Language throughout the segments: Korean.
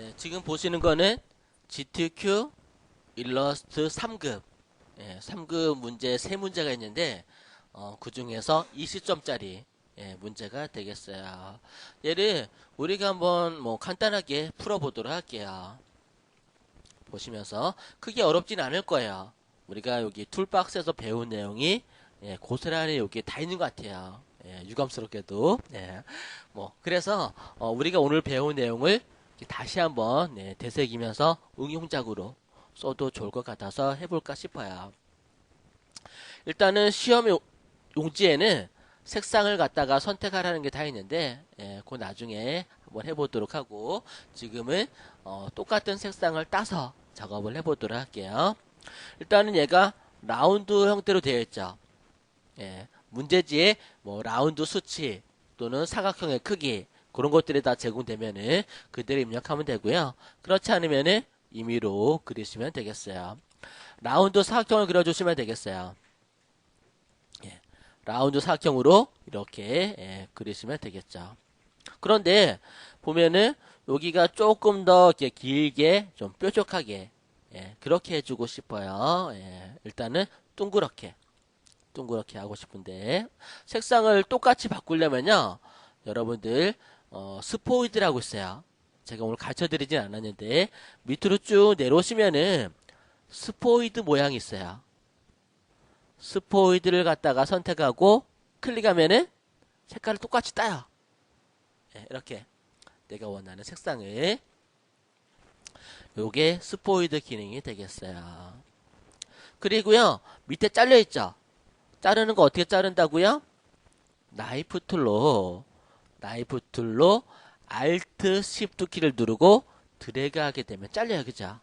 네, 지금 보시는 거는 GTQ 일러스트 3급, 3급 문제 3문제가 있는데, 그 중에서 20점짜리 문제가 되겠어요. 얘를 우리가 한번 뭐 간단하게 풀어보도록 할게요. 보시면서 크게 어렵진 않을 거예요. 우리가 여기 툴박스에서 배운 내용이 고스란히 여기 다 있는 것 같아요. 유감스럽게도. 뭐 그래서 우리가 오늘 배운 내용을 다시 한번 되새기면서 응용작으로 써도 좋을 것 같아서 해볼까 싶어요. 일단은 시험 용지에는 색상을 갖다가 선택하라는 게 다 있는데, 그 나중에 한번 해보도록 하고, 지금은 똑같은 색상을 따서 작업을 해보도록 할게요. 일단은 얘가 라운드 형태로 되어 있죠. 문제지에 뭐 라운드 수치 또는 사각형의 크기 그런 것들이 다 제공되면은 그대로 입력하면 되고요. 그렇지 않으면은 임의로 그리시면 되겠어요. 라운드 사각형을 그려주시면 되겠어요. 라운드 사각형으로 이렇게 그리시면 되겠죠. 그런데 보면은 여기가 조금 더 이렇게 길게 좀 뾰족하게 그렇게 해주고 싶어요. 일단은 둥그렇게 하고 싶은데 색상을 똑같이 바꾸려면요 여러분들 스포이드라고 있어요. 제가 오늘 가르쳐 드리진 않았는데 밑으로 쭉 내려오시면은 스포이드 모양이 있어요. 스포이드를 갖다가 선택하고 클릭하면은 색깔을 똑같이 따요. 이렇게 내가 원하는 색상을 요게 스포이드 기능이 되겠어요. 그리고요 밑에 잘려 있죠. 자르는 거 어떻게 자른다고요? 나이프 툴로 Alt Shift 키를 누르고 드래그 하게 되면 잘려요. 그죠?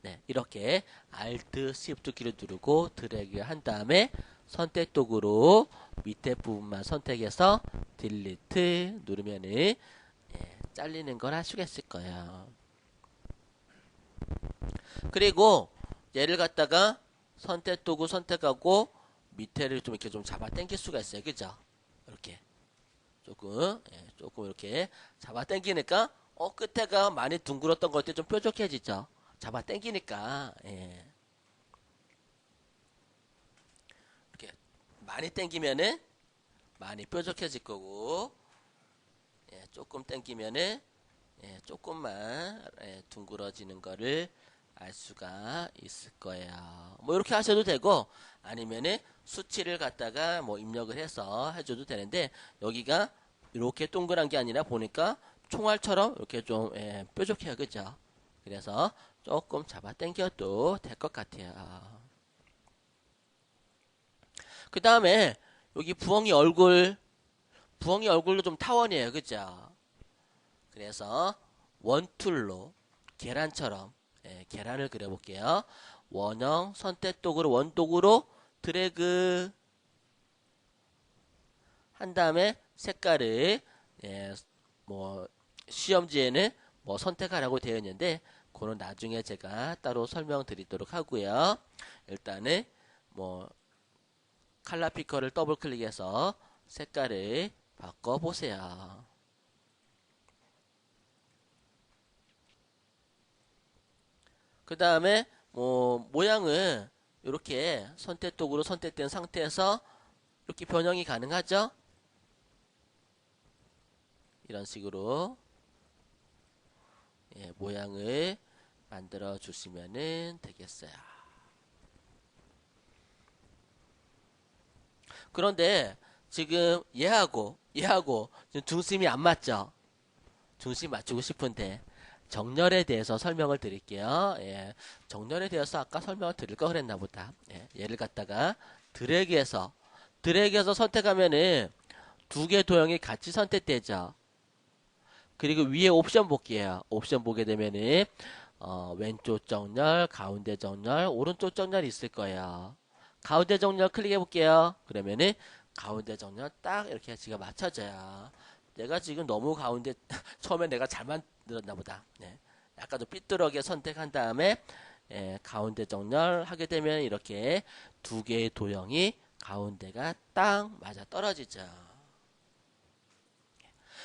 네, 이렇게 Alt Shift 키를 누르고 드래그 한 다음에 선택 도구로 밑에 부분만 선택해서 딜리트 누르면은 잘리는 걸 할 수가 있을 거예요. 그리고 얘를 갖다가 선택 도구 선택하고 밑에를 좀 이렇게 좀 잡아 당길 수가 있어요. 그죠? 이렇게 조금 이렇게 잡아 당기니까 끝에가 많이 둥글었던 것들이 좀 뾰족해지죠. 잡아 당기니까 이렇게 많이 당기면은 많이 뾰족해질 거고 조금 당기면은 조금만 둥그러지는 거를 알 수가 있을 거예요. 뭐 이렇게 하셔도 되고 아니면은 수치를 갖다가 뭐 입력을 해서 해줘도 되는데 여기가 이렇게 동그란 게 아니라 보니까 총알처럼 이렇게 좀 뾰족해요. 그죠? 그래서 조금 잡아 당겨도 될 것 같아요. 그 다음에 여기 부엉이 얼굴도 좀 타원이에요. 그죠? 그래서 원툴로 계란처럼 계란을 그려볼게요. 원형 선택 도구로 원도구로 드래그 한 다음에 색깔을 뭐 시험지에는 뭐 선택하라고 되어 있는데 그건 나중에 제가 따로 설명드리도록 하고요. 일단은 뭐 칼라 피커를 더블 클릭해서 색깔을 바꿔 보세요. 그 다음에 뭐 모양은 이렇게 선택 도구로 선택된 상태에서 이렇게 변형이 가능하죠. 이런 식으로 모양을 만들어 주시면 되겠어요. 그런데 지금 얘하고 지금 중심이 안 맞죠. 중심 맞추고 싶은데 정렬에 대해서 설명을 드릴게요. 정렬에 대해서 아까 설명을 드릴 거 그랬나 보다. 얘를 갖다가 드래그해서 선택하면은 두 개 도형이 같이 선택되죠. 그리고 위에 옵션 볼게요. 옵션 보게 되면은 왼쪽 정렬, 가운데 정렬, 오른쪽 정렬이 있을 거예요. 가운데 정렬 클릭해 볼게요. 그러면은 가운데 정렬 딱 이렇게 지가 맞춰져요. 내가 지금 너무 가운데 처음에 내가 잘 만들었나 보다. 약간 좀 삐뚤하게 선택한 다음에 가운데 정렬 하게 되면 이렇게 두 개의 도형이 가운데가 딱 맞아 떨어지죠.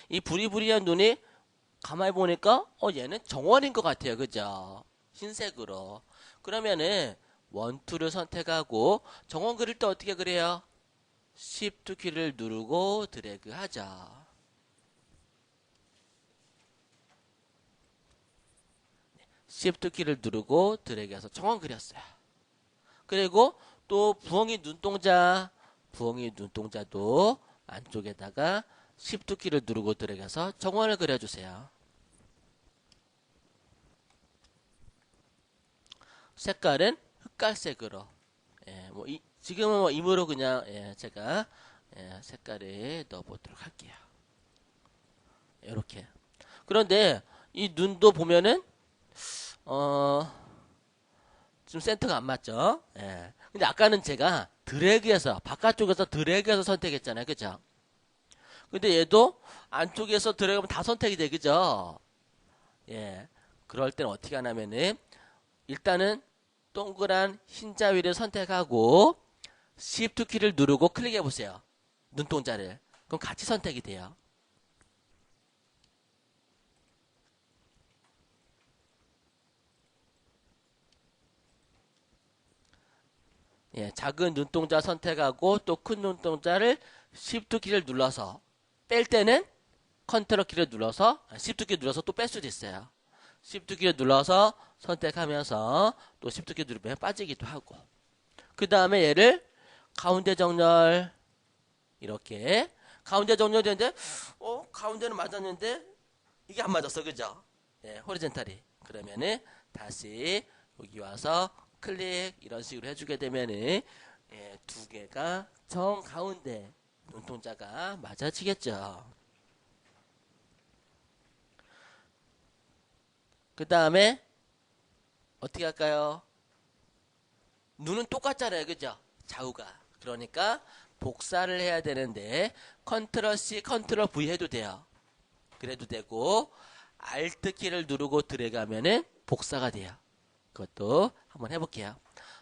이 부리부리한 눈이 가만히 보니까 얘는 정원인 것 같아요. 그죠? 흰색으로. 그러면은 원투를 선택하고 정원 그릴 때 어떻게 그래요? Shift 키를 누르고 드래그 하자. Shift 키를 누르고 드래그해서 정원 그렸어요. 그리고 또 부엉이 눈동자도 안쪽에다가 Shift 키를 누르고 드래그해서 정원을 그려주세요. 색깔은 흑갈색으로. 예, 지금은 임으로 그냥 제가 색깔을 넣어보도록 할게요. 이렇게. 그런데 이 눈도 보면은 지금 센터가 안 맞죠? 예. 근데 아까는 제가 드래그해서 바깥쪽에서 드래그해서 선택했잖아요. 그죠? 근데 얘도 안쪽에서 드래그하면 다 선택이 돼. 그죠? 예. 그럴 때는 어떻게 하냐면은 일단은 동그란 흰자 위를 선택하고 Shift 키를 누르고 클릭해 보세요. 눈동자를. 그럼 같이 선택이 돼요. 예, 작은 눈동자 선택하고 또 큰 눈동자를 Shift 키를 눌러서 뺄 때는 컨트롤 키를 눌러서 Shift 키 눌러서 또 뺄 수도 있어요. Shift 키를 눌러서 선택하면서 또 Shift 키 누르면 빠지기도 하고. 그 다음에 얘를 가운데 정렬 이렇게 가운데 정렬되는데 가운데는 맞았는데 이게 안 맞았어. 그죠? 예, 호리젠탈이. 그러면은 다시 여기 와서 클릭 이런 식으로 해주게 되면은 두 개가 정 가운데 눈동자가 맞아지겠죠. 그 다음에 어떻게 할까요? 눈은 똑같잖아요. 그죠? 좌우가. 그러니까 복사를 해야 되는데 컨트롤 C, 컨트롤 V 해도 돼요. 그래도 되고 Alt 키를 누르고 들어가면은 복사가 돼요. 그것도 한번 해볼게요.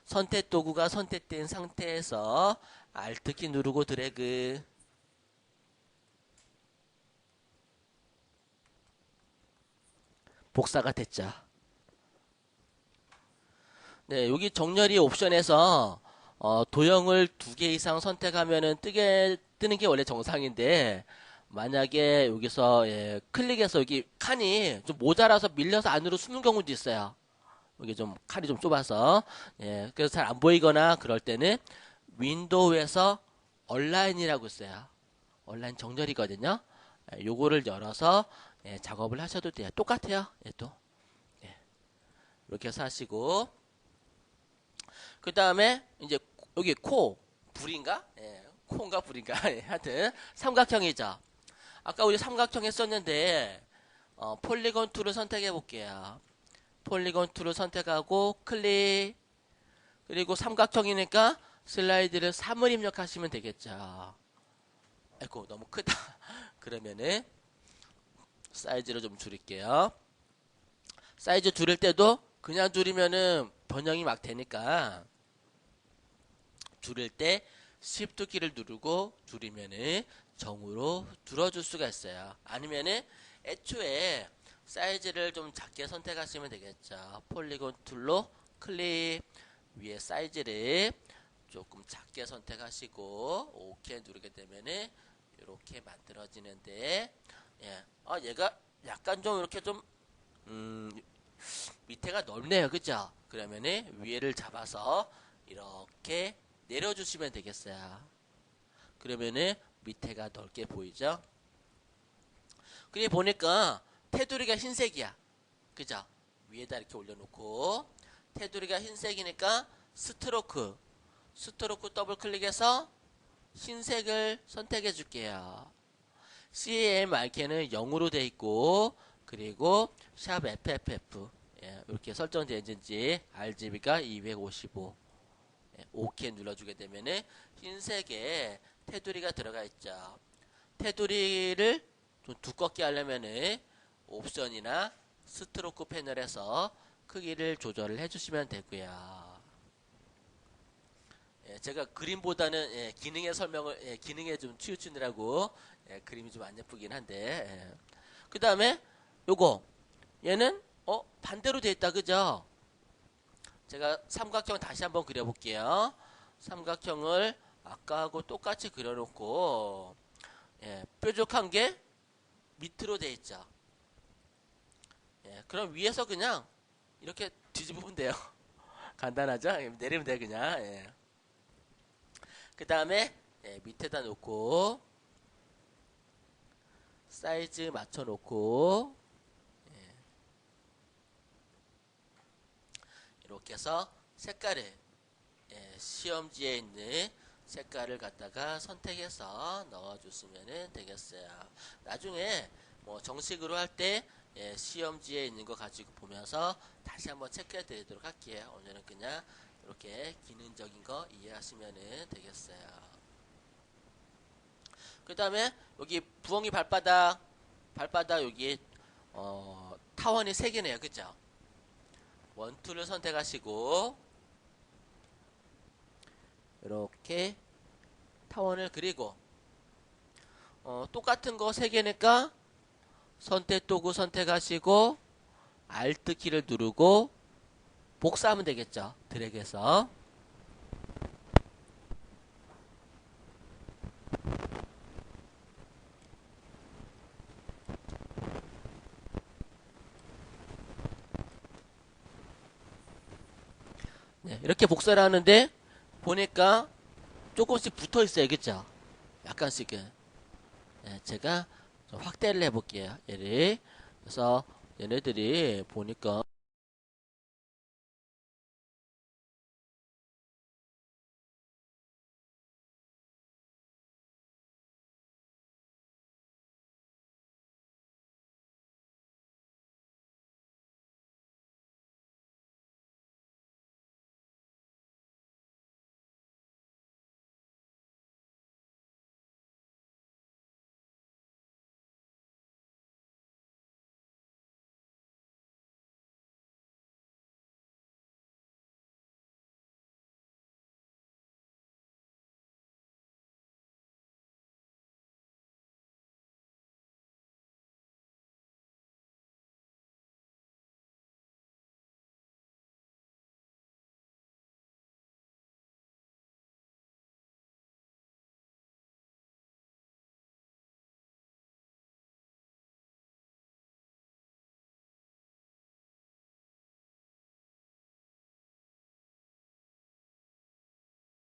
선택 도구가 선택된 상태에서 Alt 키 누르고 드래그. 복사가 됐죠. 네, 여기 정렬이 옵션에서 도형을 2개 이상 선택하면은 뜨는 게 원래 정상인데 만약에 여기서 클릭해서 여기 칸이 좀 모자라서 밀려서 안으로 숨는 경우도 있어요. 여기 좀 칸이 좀 좁아서 그래서 잘 안 보이거나 그럴 때는 윈도우에서 온라인이라고 있어요. 온라인 정렬이거든요. 요거를 열어서 작업을 하셔도 돼요. 똑같아요. 또 이렇게 해서 하시고 그 다음에 이제 여기 불인가? 코인가 불인가? 하여튼 삼각형이죠. 아까 우리 삼각형 했었는데 폴리곤 툴을 선택해 볼게요. 폴리곤 툴을 선택하고 클릭. 그리고 삼각형이니까 슬라이드를 3을 입력하시면 되겠죠. 아이고 너무 크다. 그러면은 사이즈를 좀 줄일게요. 사이즈 줄일 때도 그냥 줄이면은 변형이 막 되니까 줄일 때 Shift 키를 누르고 줄이면은 정으로 줄어줄 수가 있어요. 아니면은 애초에 사이즈를 좀 작게 선택하시면 되겠죠. 폴리곤 툴로 클릭. 위에 사이즈를 조금 작게 선택하시고 OK 누르게 되면은 이렇게 만들어지는데 얘가 약간 좀 이렇게 좀 밑에가 넓네요. 그죠? 그러면은 위에를 잡아서 이렇게 내려주시면 되겠어요. 그러면은 밑에가 넓게 보이죠? 그래 보니까 테두리가 흰색이야. 그죠? 위에다 이렇게 올려놓고 테두리가 흰색이니까 스트로크 더블 클릭해서 흰색을 선택해 줄게요. CMYK는 0으로 돼 있고 그리고 샵 FFF 이렇게 설정되어 있는지 RGB가 255 OK 눌러주게 되면은 흰색에 테두리가 들어가 있죠. 테두리를 좀 두껍게 하려면은 옵션이나 스트로크 패널에서 크기를 조절을 해주시면 되고요. 제가 그림보다는 기능의 설명을 기능에 좀 치우치느라고 예, 그림이 좀 안 예쁘긴 한데. 예. 그 다음에 요거 얘는 반대로 돼 있다, 그죠? 제가 삼각형 다시 한번 그려볼게요. 삼각형을 아까하고 똑같이 그려놓고, 예, 뾰족한 게 밑으로 돼 있죠. 예, 그럼 위에서 그냥 이렇게 뒤집으면 돼요. 간단하죠? 예, 내리면 돼 그냥. 예. 그 다음에 예, 밑에다 놓고 사이즈 맞춰 놓고 이렇게 해서 색깔을 예, 시험지에 있는 색깔을 갖다가 선택해서 넣어줬으면 되겠어요. 나중에 뭐 정식으로 할 때 예, 시험지에 있는 거 가지고 보면서 다시 한번 체크해 드리도록 할게요. 오늘은 그냥 이렇게 기능적인 거 이해하시면 되겠어요. 그 다음에 여기 부엉이 발바닥 여기 타원이 3개네요. 그죠? 원툴을 선택하시고 이렇게 타원을 그리고 똑같은 거 3개니까 선택 도구 선택하시고 Alt 키를 누르고 복사하면 되겠죠. 드래그해서 네, 이렇게 복사를 하는데 보니까 조금씩 붙어 있어요. 그죠? 약간씩은. 네, 제가 좀 확대를 해볼게요. 얘를. 그래서 얘네들이 보니까